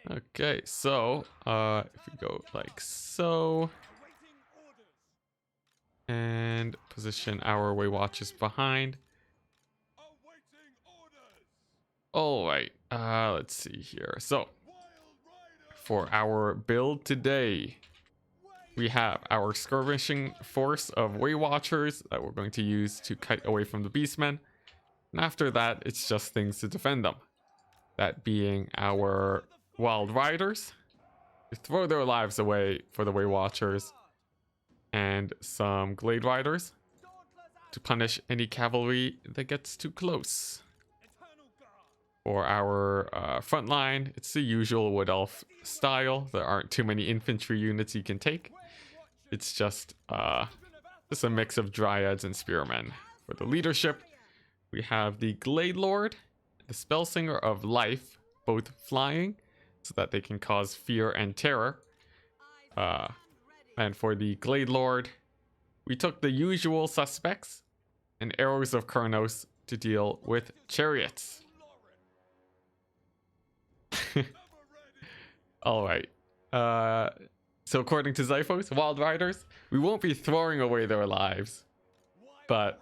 Okay, so if we go like so and position our way watchers behind. All right, let's see here. So for our build today, we have our skirmishing force of way watchers that we're going to use to kite away from the beastmen. And after that, it's just things to defend them. That being our wild riders, to throw their lives away for the way watchers, and some glade riders to punish any cavalry that gets too close. For our front line, it's the usual wood elf style. There aren't too many infantry units you can take. It's just a mix of dryads and spearmen. For the leadership, we have the glade lord, the spellsinger of life, both flying so that they can cause fear and terror. And for the glade lord, we took the usual suspects and arrows of Kurnos to deal with chariots. All right. So according to Zyphos, wild riders, we won't be throwing away their lives, but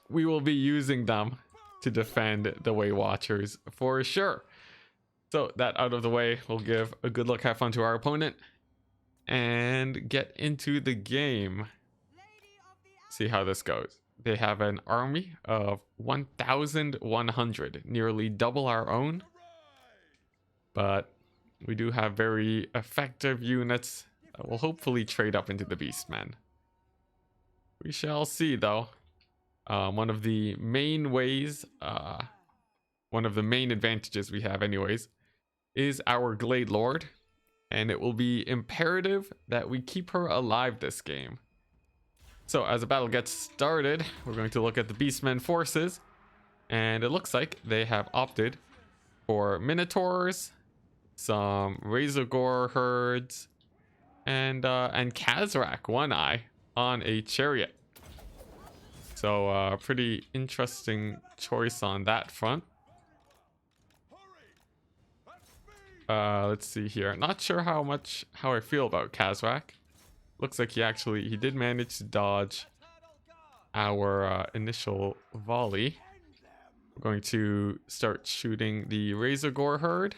we will be using them to defend the way watchers for sure. So that out of the way, we'll give a good look, have fun to our opponent, and get into the game. See how this goes. They have an army of 1,100, nearly double our own. But we do have very effective units that will hopefully trade up into the Beastmen. We shall see, though. One of the main ways, one of the main advantages we have anyways, is our Glade Lord. And it will be imperative that we keep her alive this game. So as the battle gets started, we're going to look at the Beastmen forces. And it looks like they have opted for Minotaurs, some Razorgore herds, and Kazrak One Eye on a chariot. So pretty interesting choice on that front. Let's see here. Not sure how I feel about Kazrak. Looks like he did manage to dodge our initial volley. We're going to start shooting the Razorgore herd.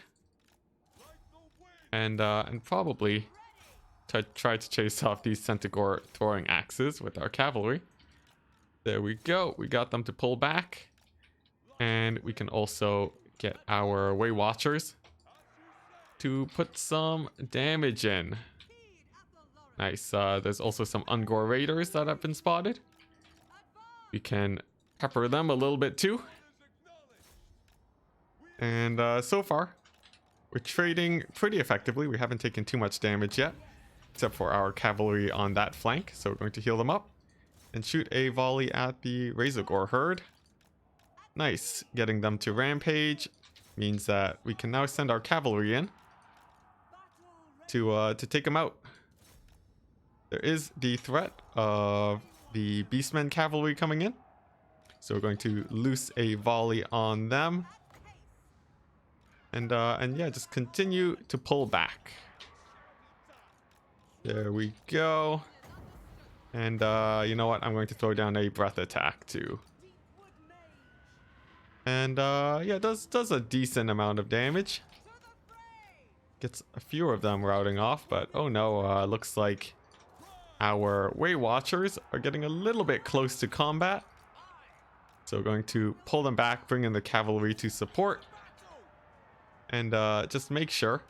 And probably try to chase off these Centaur throwing axes with our cavalry. There we go. We got them to pull back. And we can also get our way watchers to put some damage in. Nice. There's also some Ungor raiders that have been spotted. We can pepper them a little bit too. And so far, we're trading pretty effectively. We haven't taken too much damage yet, except for our cavalry on that flank. So we're going to heal them up and shoot a volley at the Razorgore herd. Nice. Getting them to rampage means that we can now send our cavalry in to take them out. There is the threat of the Beastmen cavalry coming in. So we're going to loose a volley on them. And yeah, just continue to pull back. There we go. And you know what? I'm going to throw down a breath attack too. And yeah, does a decent amount of damage. Gets a few of them routing off, but oh no, looks like our way watchers are getting a little bit close to combat. So we're going to pull them back, bring in the cavalry to support. And just make sure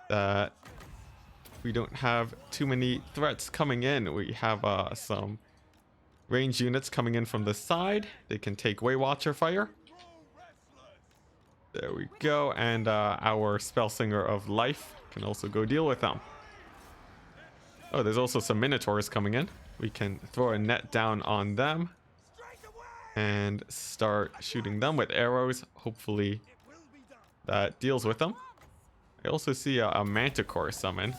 that we don't have too many threats coming in. We have some range units coming in from the side. They can take way watcher fire. There we go. And our spellsinger of life can also go deal with them. Oh, there's also some minotaurs coming in. We can throw a net down on them and start shooting them with arrows. Hopefully that deals with them. I also see a manticore summon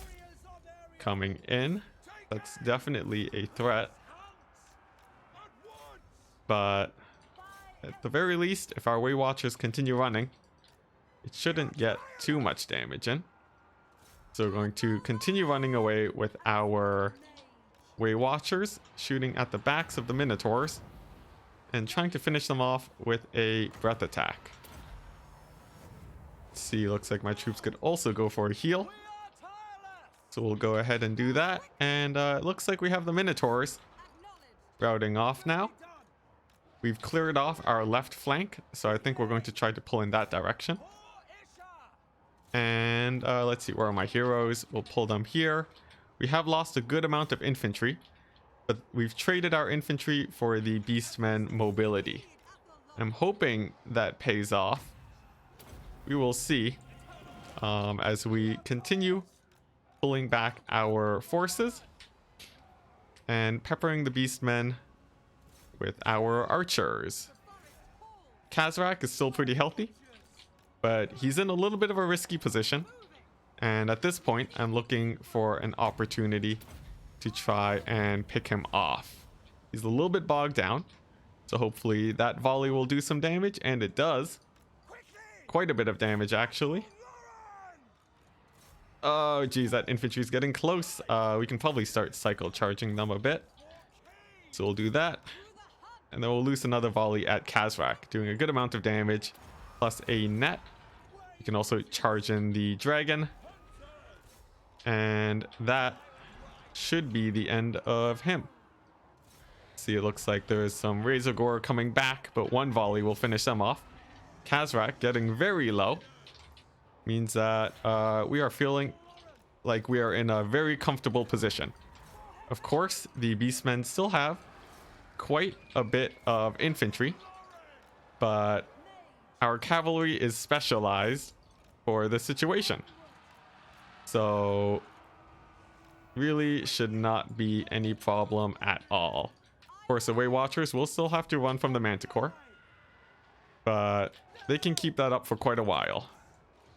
coming in. That's definitely a threat. But at the very least, if our way watchers continue running, it shouldn't get too much damage in. So we're going to continue running away with our Way Watchers, shooting at the backs of the Minotaurs and trying to finish them off with a breath attack. Let's see, looks like my troops could also go for a heal. So we'll go ahead and do that. And it looks like we have the Minotaurs routing off now. We've cleared off our left flank, so I think we're going to try to pull in that direction. And let's see, where are my heroes? We'll pull them here. We have lost a good amount of infantry, but we've traded our infantry for the Beastmen mobility. I'm hoping that pays off. We will see as we continue pulling back our forces and peppering the Beastmen with our archers. Kazrak is still pretty healthy, but he's in a little bit of a risky position. And at this point, I'm looking for an opportunity to try and pick him off. He's a little bit bogged down, so hopefully that volley will do some damage, and it does. Quite a bit of damage, actually. Oh, geez, that infantry's getting close. We can probably start cycle charging them a bit. So we'll do that. And then we'll loose another volley at Kazrak, doing a good amount of damage, plus a net. You can also charge in the dragon. And that should be the end of him. See, it looks like there's some Razor Gore coming back, but one volley will finish them off. Kazrak getting very low means that we are feeling like we are in a very comfortable position. Of course, the Beastmen still have quite a bit of infantry, but our cavalry is specialized for the situation. So really should not be any problem at all. Of course, the Way Watchers will still have to run from the Manticore, but they can keep that up for quite a while.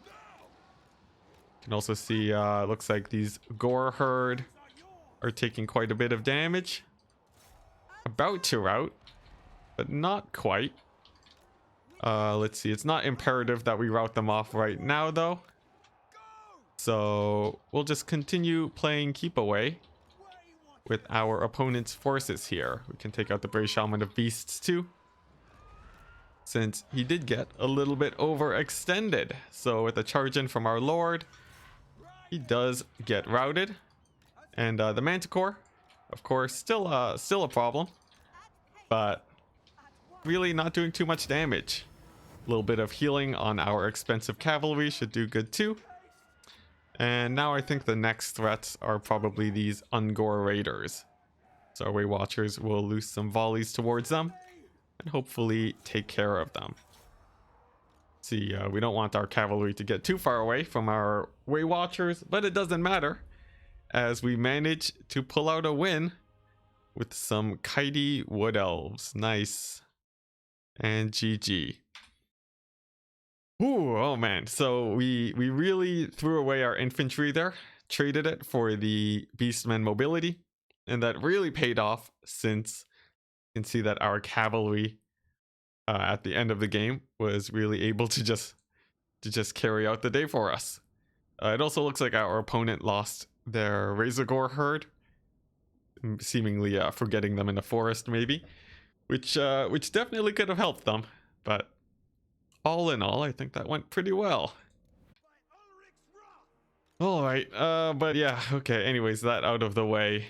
You can also see, looks like these Gore Herd are taking quite a bit of damage. About to rout, but not quite. Let's see, it's not imperative that we rout them off right now, though. So we'll just continue playing keep away with our opponent's forces here. We can take out the Brave Shaman of Beasts too, since he did get a little bit overextended. So with a charge in from our Lord, he does get routed. And the Manticore, of course, still a problem, but really not doing too much damage. A little bit of healing on our expensive cavalry should do good too. And now I think the next threats are probably these Ungor Raiders. So our Way Watchers will loose some volleys towards them and hopefully take care of them. See, we don't want our cavalry to get too far away from our Way Watchers, but it doesn't matter, as we manage to pull out a win with some kitey Wood Elves. Nice. And GG. Ooh, oh man. So we really threw away our infantry there, traded it for the Beastmen mobility, and that really paid off, since you can see that our cavalry at the end of the game was really able to just carry out the day for us. It also looks like our opponent lost their Razor Gore herd, seemingly forgetting them in the forest maybe, which definitely could have helped them, but all in all, I think that went pretty well. All right, but yeah, okay, anyways, that out of the way,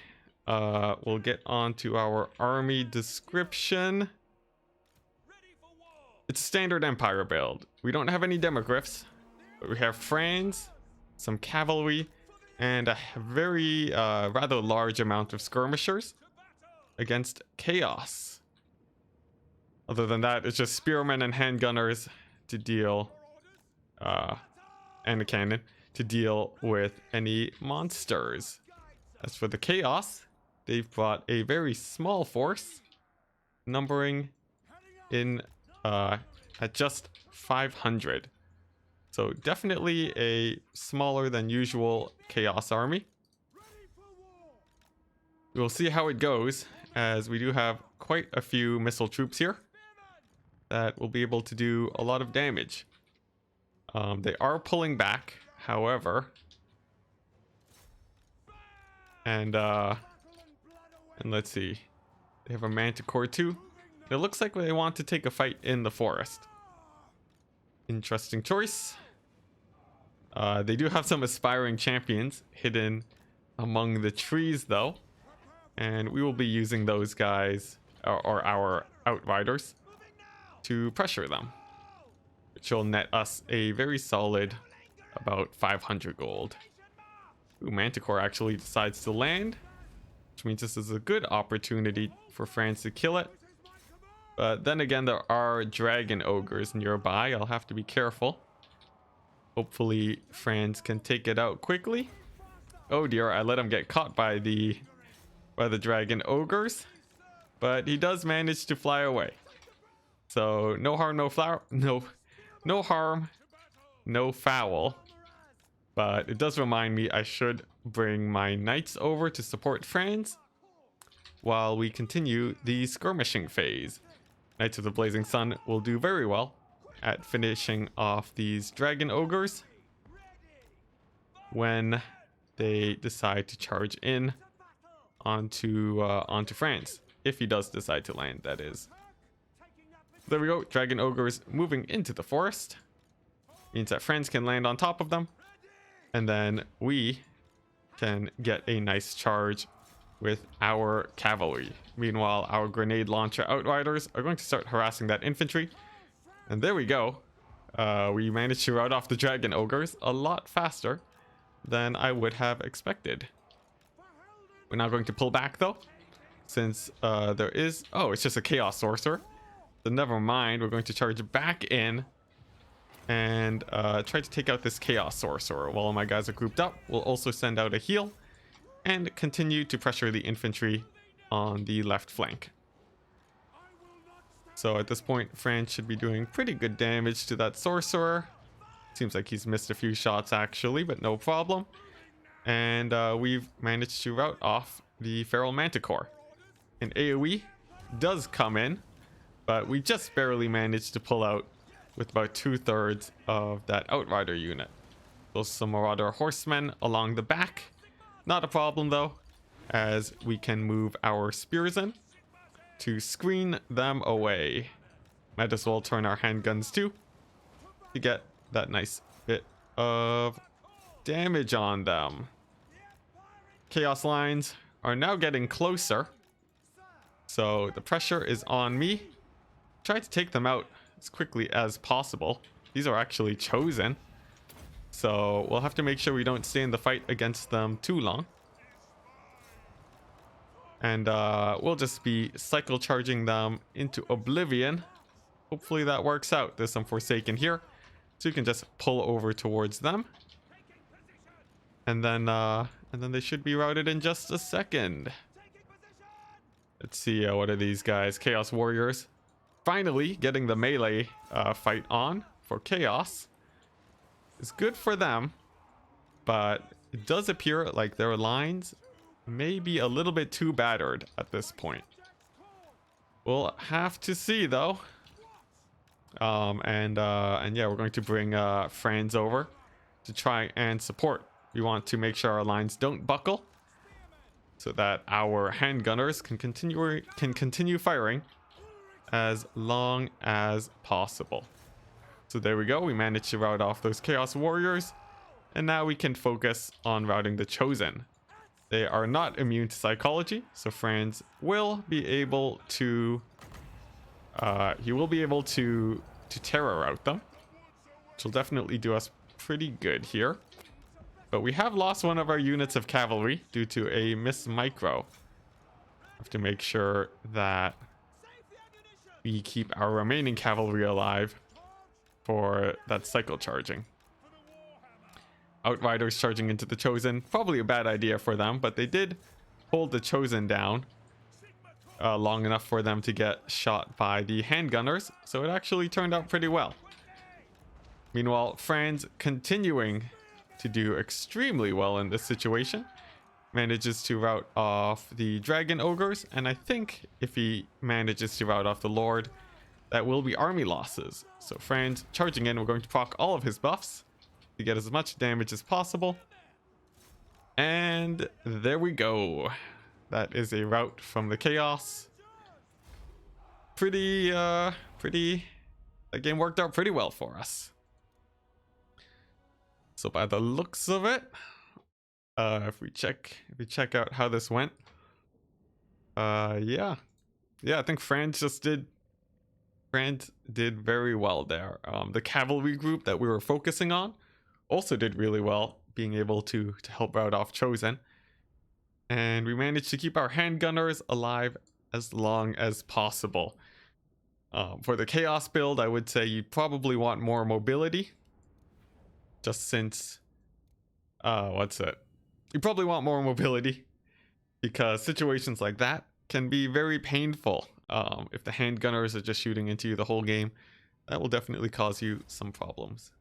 we'll get on to our army description. It's a standard Empire build. We don't have any demogryphs, but we have Franz, some cavalry, and a very rather large amount of skirmishers against Chaos. Other than that, it's just spearmen and handgunners to deal, and a cannon to deal with any monsters. As for the Chaos, they've brought a very small force, numbering in at just 500. So definitely a smaller than usual Chaos army. We'll see how it goes, as we do have quite a few missile troops here that will be able to do a lot of damage. They are pulling back, however. And let's see. They have a Manticore too. It looks like they want to take a fight in the forest. Interesting choice. They do have some aspiring champions hidden among the trees though. And we will be using those guys, or our Outriders, to pressure them. Which will net us a very solid about 500 gold. Ooh, Manticore actually decides to land, which means this is a good opportunity for France to kill it. But then again, there are dragon ogres nearby. I'll have to be careful. Hopefully, France can take it out quickly. Oh dear, I let him get caught by the dragon ogres, but he does manage to fly away. So no harm, no harm, no foul. But it does remind me I should bring my knights over to support France while we continue the skirmishing phase. Knights of the Blazing Sun will do very well at finishing off these dragon ogres when they decide to charge in onto France, if he does decide to land, that is. There we go. Dragon ogres moving into the forest means that France can land on top of them, and then we can get a nice charge with our cavalry. Meanwhile, our grenade launcher Outriders are going to start harassing that infantry. And there we go. We managed to rout off the dragon ogres a lot faster than I would have expected. We're now going to pull back though, since there is... Oh, it's just a chaos sorcerer. So never mind. We're going to charge back in and try to take out this chaos sorcerer. While my guys are grouped up, we'll also send out a heal and continue to pressure the infantry on the left flank. So at this point, France should be doing pretty good damage to that sorcerer. Seems like he's missed a few shots actually, but no problem. And we've managed to rout off the feral manticore. An AoE does come in, but we just barely managed to pull out with about 2/3 of that outrider unit. Those some marauder horsemen along the back. Not a problem though, as we can move our spears in to screen them away. Might as well turn our handguns too to get that nice bit of damage on them. Chaos lines are now getting closer, so the pressure is on me. Try to take them out as quickly as possible. These are actually chosen, so we'll have to make sure we don't stay in the fight against them too long. And we'll just be cycle charging them into oblivion. Hopefully that works out. There's some Forsaken here, so you can just pull over towards them. And then they should be routed in just a second. Let's see, what are these guys? Chaos Warriors. Finally getting the melee fight on for Chaos. It's good for them, but it does appear like their lines may be a little bit too battered at this point. We'll have to see though. And yeah, we're going to bring Franz over to try and support. We want to make sure our lines don't buckle, so that our handgunners can continue firing as long as possible. So there we go. We managed to rout off those Chaos Warriors, and now we can focus on routing the Chosen. They are not immune to psychology, so Franz will be able to terror out them, which will definitely do us pretty good here. But we have lost one of our units of cavalry due to a miss micro. Have to make sure that we keep our remaining cavalry alive for that cycle charging. Outriders charging into the Chosen, probably a bad idea for them, but they did hold the Chosen down long enough for them to get shot by the handgunners, so it actually turned out pretty well. Meanwhile, Franz, continuing to do extremely well in this situation, manages to rout off the dragon ogres, and I think if he manages to rout off the lord, that will be army losses. So Franz charging in, we're going to proc all of his buffs to get as much damage as possible. And there we go. That is a route from the chaos. That game worked out pretty well for us. So by the looks of it, if we check out how this went, yeah, I think Franz did very well there. The cavalry group that we were focusing on also did really well, being able to help rout off Chosen. And we managed to keep our handgunners alive as long as possible. For the chaos build, I would say you probably want more mobility. Just since, you probably want more mobility because situations like that can be very painful. If the handgunners are just shooting into you the whole game, that will definitely cause you some problems.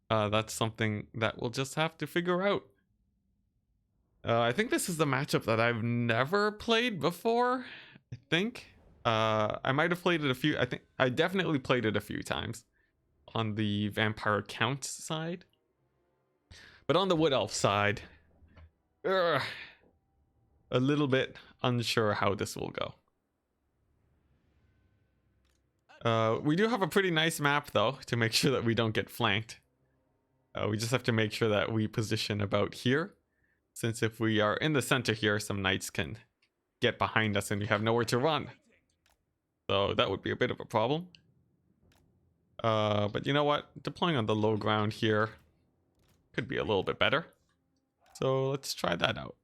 That's something that we'll just have to figure out. I think this is the matchup that I've never played before. I think I might have played it a few. I think I definitely played it a few times on the Vampire Count side, but on the Wood Elf side, a little bit unsure how this will go. We do have a pretty nice map though to make sure that we don't get flanked. We just have to make sure that we position about here, since if we are in the center here, some knights can get behind us and we have nowhere to run. So that would be a bit of a problem. But you know what? Deploying on the low ground here could be a little bit better. So let's try that out.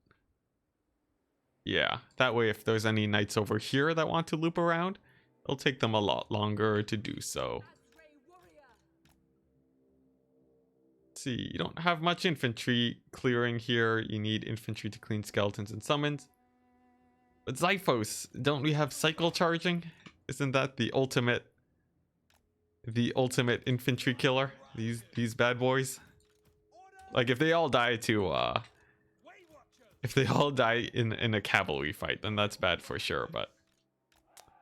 Yeah, that way if there's any knights over here that want to loop around, it'll take them a lot longer to do so. Let's see, you don't have much infantry clearing here. You need infantry to clean skeletons and summons. But Zyphos, don't we have cycle charging? Isn't that the ultimate infantry killer? These bad boys. Like if they all die in a cavalry fight, then that's bad for sure, but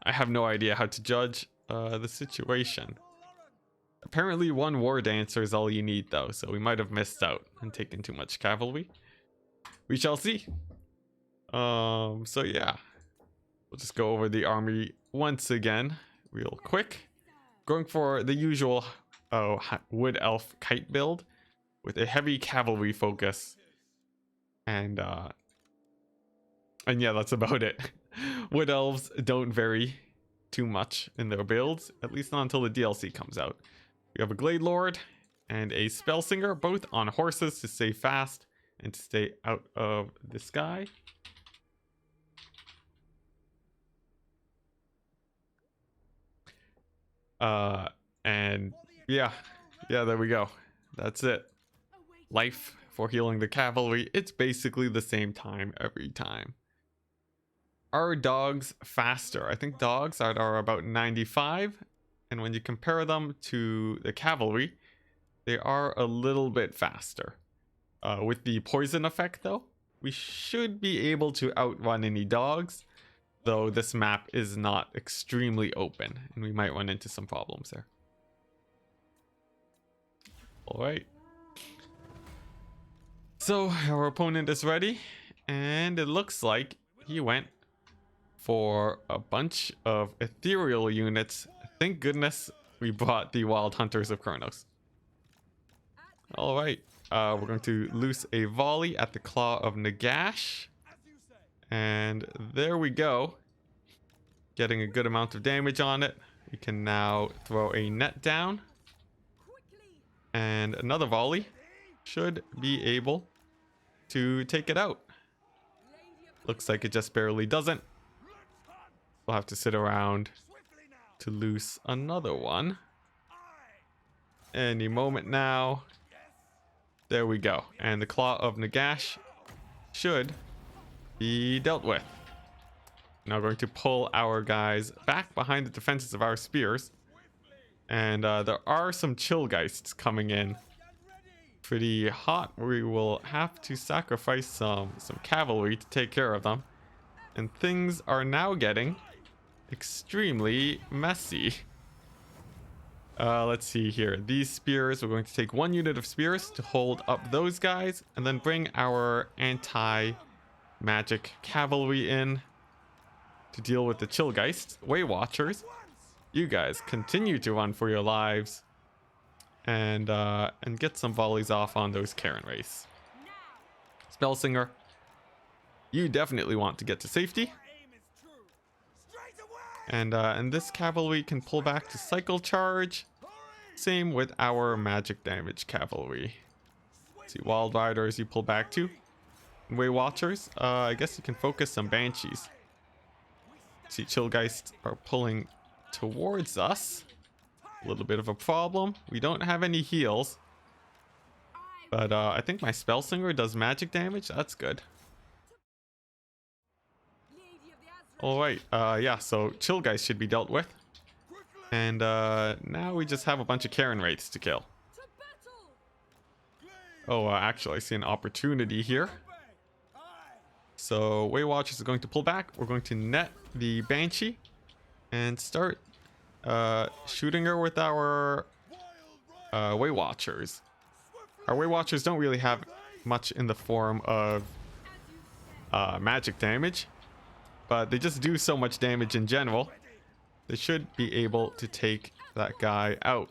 I have no idea how to judge the situation. Apparently one war dancer is all you need though, so we might have missed out and taken too much cavalry. We shall see. So yeah, we'll just go over the army once again real quick. Going for the usual Wood Elf kite build with a heavy cavalry focus. And yeah, that's about it. Wood Elves don't vary too much in their builds, at least not until the DLC comes out. We have a Glade Lord and a Spell Singer, both on horses to stay fast and to stay out of the sky. And yeah, there we go. That's it. Life for healing the cavalry. It's basically the same time every time. Are dogs faster? I think dogs are about 95, and when you compare them to the cavalry, they are a little bit faster. With the poison effect though, we should be able to outrun any dogs, though this map is not extremely open and we might run into some problems there. All right. So our opponent is ready, and it looks like he went for a bunch of ethereal units. Thank goodness we brought the Wild Hunters of Kronos. All right, we're going to loose a volley at the Claw of Nagash, and there we go. Getting a good amount of damage on it. We can now throw a net down, and another volley should be able to take it out. Looks like it just barely doesn't. We'll have to sit around to loose another one any moment now. There we go, and the Claw of Nagash should be dealt with. Now going to pull our guys back behind the defenses of our spears, and there are some Chillgeists coming in pretty hot. We will have to sacrifice some cavalry to take care of them, and things are now getting extremely messy. Let's see here. These spears, we're going to take 1 unit of spears to hold up those guys, and then bring our anti-magic cavalry in to deal with the Chillgeists. Way Watchers, you guys continue to run for your lives and get some volleys off on those Karen race. Spellsinger, you definitely want to get to safety. And this cavalry can pull back to cycle charge. Same with our magic damage cavalry. See, Wild Riders you pull back to. Way Watchers, I guess you can focus some Banshees. See, Chillgeists are pulling towards us. A little bit of a problem. We don't have any heals. But I think my Spellsinger does magic damage. That's good. Alright, yeah, so Chillgeist should be dealt with. And now we just have a bunch of Karen Wraiths to kill. Oh, actually, I see an opportunity here. So, Way Watchers are going to pull back. We're going to net the Banshee and start shooting her with our Way Watchers. Our Way Watchers don't really have much in the form of magic damage, but they just do so much damage in general. They should be able to take that guy out.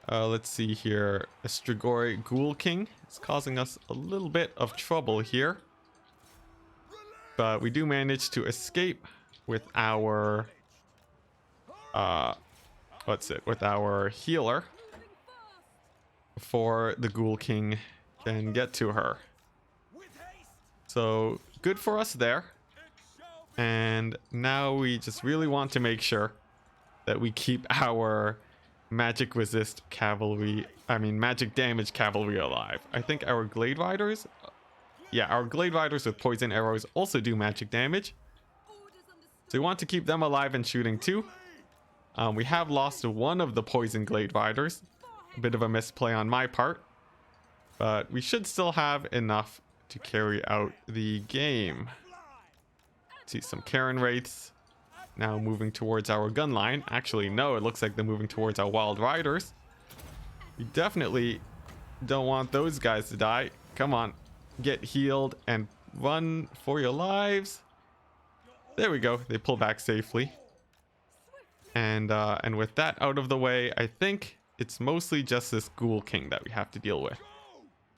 Let's see here. A Strigoi Ghoul King is causing us a little bit of trouble here. But we do manage to escape with our... with our healer. Before the Ghoul King can get to her. So, good for us there. And now we just really want to make sure that we keep our magic resist cavalry, magic damage cavalry alive. I think our Glade Riders, our Glade Riders with poison arrows also do magic damage. So we want to keep them alive and shooting too. We have lost one of the poison Glade Riders. A bit of a misplay on my part. But we should still have enough to carry out the game. See some Karen Wraiths now moving towards our gun line. Actually, no, it looks like they're moving towards our Wild Riders. We definitely don't want those guys to die. Come on, get healed and run for your lives. There we go. They pull back safely. And with that out of the way, I think it's mostly just this Ghoul King that we have to deal with.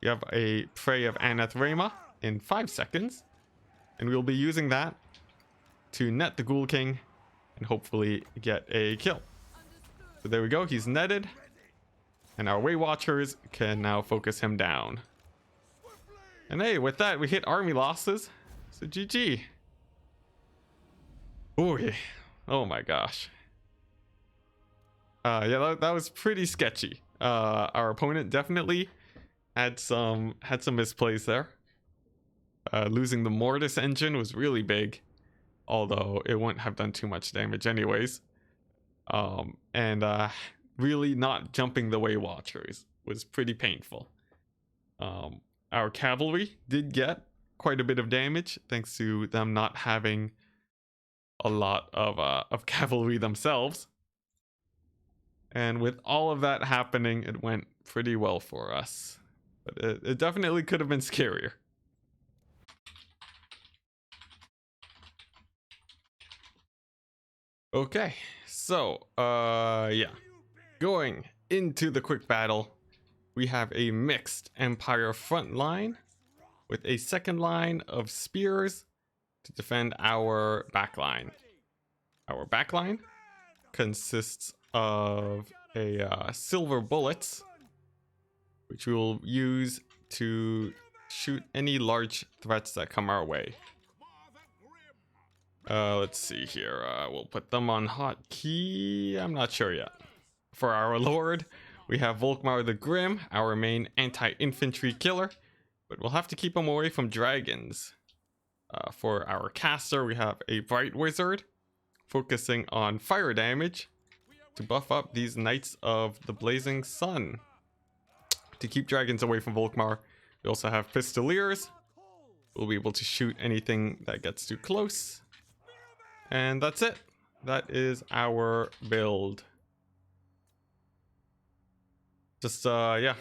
We have a Prey of Anathrema in 5 seconds. And we'll be using that to net the Ghoul King and hopefully get a kill. So there we go, he's netted. And our Way Watchers can now focus him down. And hey, with that, we hit army losses. So GG. Boy, oh my gosh. Yeah, that was pretty sketchy. Our opponent definitely had some misplays there. Losing the Mortis engine was really big, although it wouldn't have done too much damage anyways. And really not jumping the Way Watchers was pretty painful. Our cavalry did get quite a bit of damage thanks to them not having a lot of cavalry themselves. And with all of that happening, it went pretty well for us. But it definitely could have been scarier. Okay, so, yeah. Going into the quick battle, we have a mixed Empire front line with a second line of spears to defend our backline. Our backline consists of a silver bullets, which we will use to shoot any large threats that come our way. Let's see here. We'll put them on hotkey. I'm not sure yet. For our Lord, we have Volkmar the Grim, our main anti-infantry killer, but we'll have to keep him away from dragons. For our caster, we have a Bright Wizard, focusing on fire damage to buff up these Knights of the Blazing Sun. To keep dragons away from Volkmar, we also have Pistoliers. We'll be able to shoot anything that gets too close. And that's it. That is our build. Just yeah.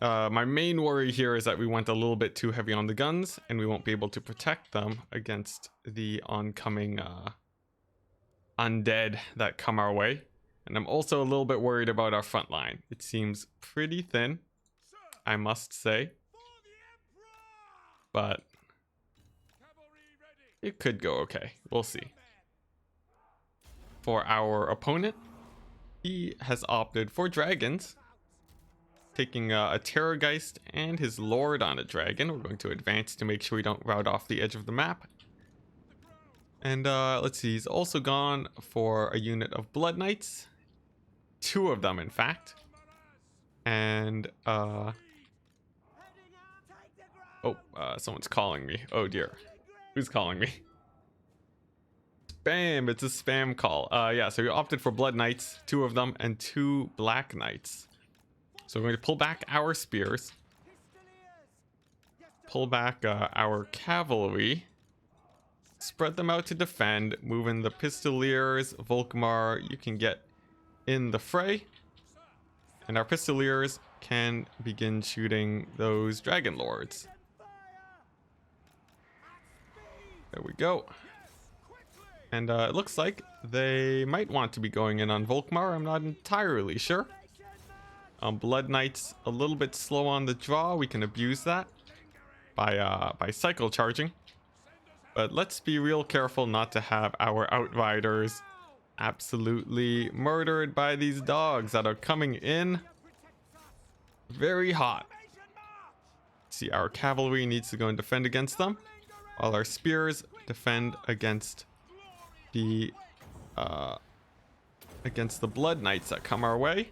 My main worry here is that we went a little bit too heavy on the guns, and we won't be able to protect them against the oncoming undead that come our way. And I'm also a little bit worried about our front line. It seems pretty thin, I must say. But it could go okay. We'll see. For our opponent, he has opted for dragons, taking a Terrorgeist and his Lord on a dragon. We're going to advance to make sure we don't route off the edge of the map. And let's see, he's also gone for a unit of Blood Knights. 2 of them, in fact. And someone's calling me. Oh dear. Who's calling me? Spam. It's a spam call. Yeah, so we opted for Blood Knights, 2 of them, and 2 Black Knights. So we're going to pull back our spears, pull back our cavalry, spread them out to defend, move in the Pistoliers. Volkmar, you can get in the fray, and our Pistoliers can begin shooting those Dragon Lords. There we go. And it looks like they might want to be going in on Volkmar. I'm not entirely sure. Blood Knights a little bit slow on the draw. We can abuse that by cycle charging. But let's be real careful not to have our Outriders absolutely murdered by these dogs that are coming in very hot. See, our cavalry needs to go and defend against them, while our spears defend against the Blood Knights that come our way.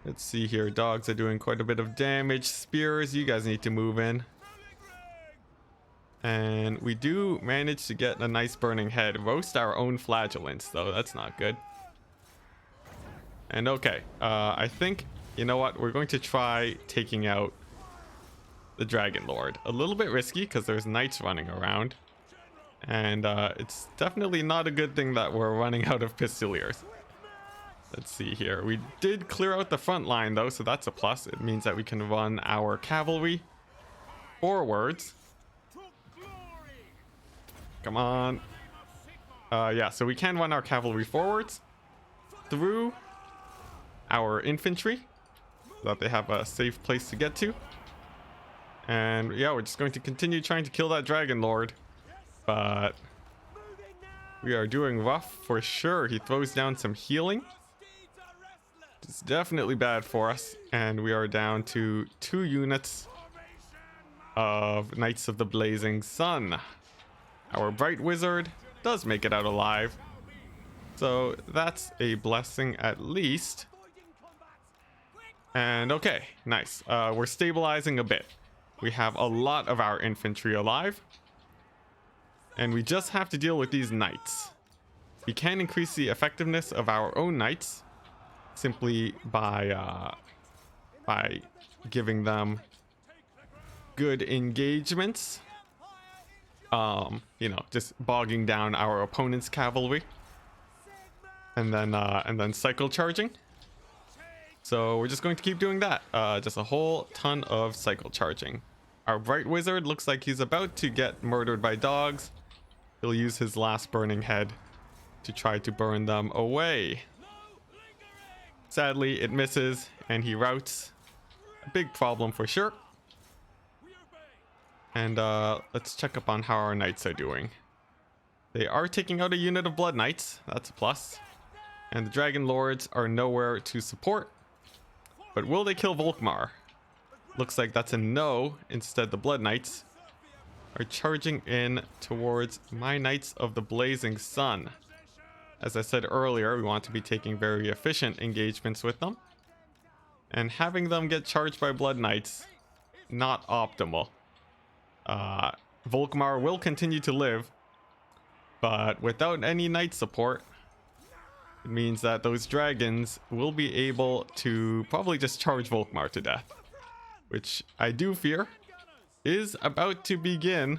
Let's see here. Dogs are doing quite a bit of damage. Spears, you guys need to move in. And we do manage to get a nice burning head. Roast our own flagellants, though. That's not good. And okay, I think, you know what? We're going to try taking out the Dragon Lord. A little bit risky because there's knights running around. And it's definitely not a good thing that we're running out of Pistoliers. Let's see here. We did clear out the front line, though, so that's a plus. It means that we can run our cavalry forwards. Come on. Yeah, so we can run our cavalry forwards through our infantry so that they have a safe place to get to. And yeah, we're just going to continue trying to kill that Dragon Lord. But we are doing rough for sure. He throws down some healing. It's definitely bad for us. And we are down to 2 units of Knights of the Blazing Sun. Our Bright Wizard does make it out alive. So that's a blessing at least. And okay, nice. We're stabilizing a bit. We have a lot of our infantry alive. And we just have to deal with these knights. We can increase the effectiveness of our own knights simply by giving them good engagements. You know, just bogging down our opponent's cavalry, and then cycle charging. So we're just going to keep doing that. Just a whole ton of cycle charging. Our Bright Wizard looks like he's about to get murdered by dogs. He'll use his last burning head to try to burn them away. Sadly, it misses, and he routs. A big problem for sure. And let's check up on how our knights are doing. They are taking out a unit of Blood Knights. That's a plus. And the Dragon Lords are nowhere to support. But will they kill Volkmar? Looks like that's a no. Instead, the Blood Knights are charging in towards my Knights of the Blazing Sun. As I said earlier, we want to be taking very efficient engagements with them. And having them get charged by Blood Knights, not optimal. Volkmar will continue to live, but without any knight support, it means that those dragons will be able to probably just charge Volkmar to death, which I do fear is about to begin,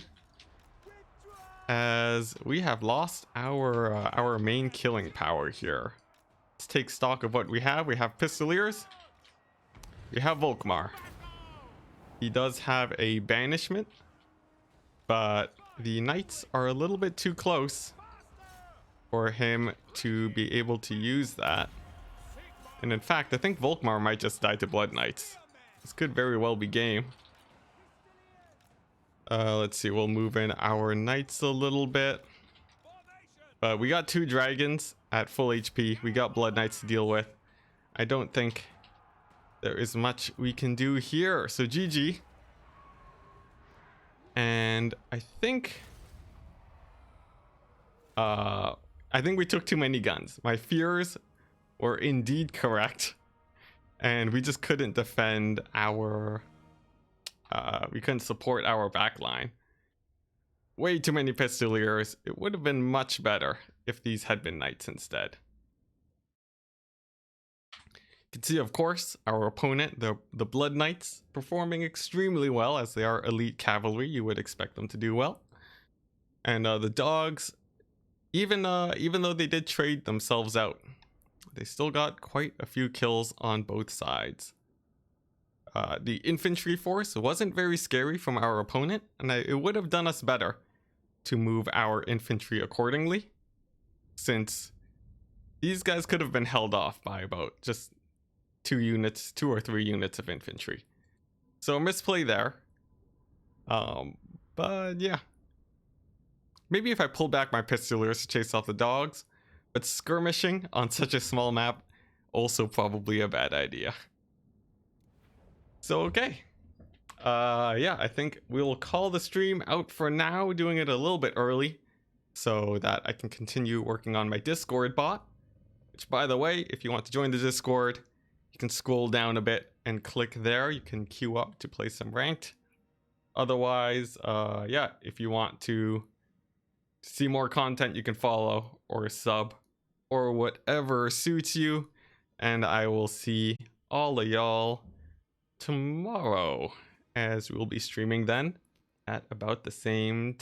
as we have lost our main killing power here. Let's take stock of what we have. We have Pistoliers. We have Volkmar. He does have a banishment, but the knights are a little bit too close for him to be able to use that. And in fact, I think Volkmar might just die to Blood Knights. This could very well be game. Let's see, we'll move in our knights a little bit. But we got 2 dragons at full HP. We got Blood Knights to deal with. I don't think there is much we can do here. So GG. And I think we took too many guns. My fears were indeed correct. And we just couldn't defend our... we couldn't support our backline. Way too many Pistoliers. It would have been much better if these had been knights instead. You can see, of course, our opponent, the Blood Knights, performing extremely well as they are elite cavalry. You would expect them to do well. And the dogs, even though they did trade themselves out, they still got quite a few kills on both sides. The infantry force wasn't very scary from our opponent, and it would have done us better to move our infantry accordingly, since these guys could have been held off by about just 2 or 3 units of infantry. So a misplay there. But yeah. Maybe if I pull back my Pistoliers to chase off the dogs, but skirmishing on such a small map, also probably a bad idea. So okay. Yeah, I think we'll call the stream out for now, doing it a little bit early so that I can continue working on my Discord bot, which, by the way, if you want to join the Discord, you can scroll down a bit and click there. You can queue up to play some ranked. Otherwise, yeah, if you want to see more content, you can follow or sub or whatever suits you. And I will see all of y'all tomorrow, as we'll be streaming then at about the same time.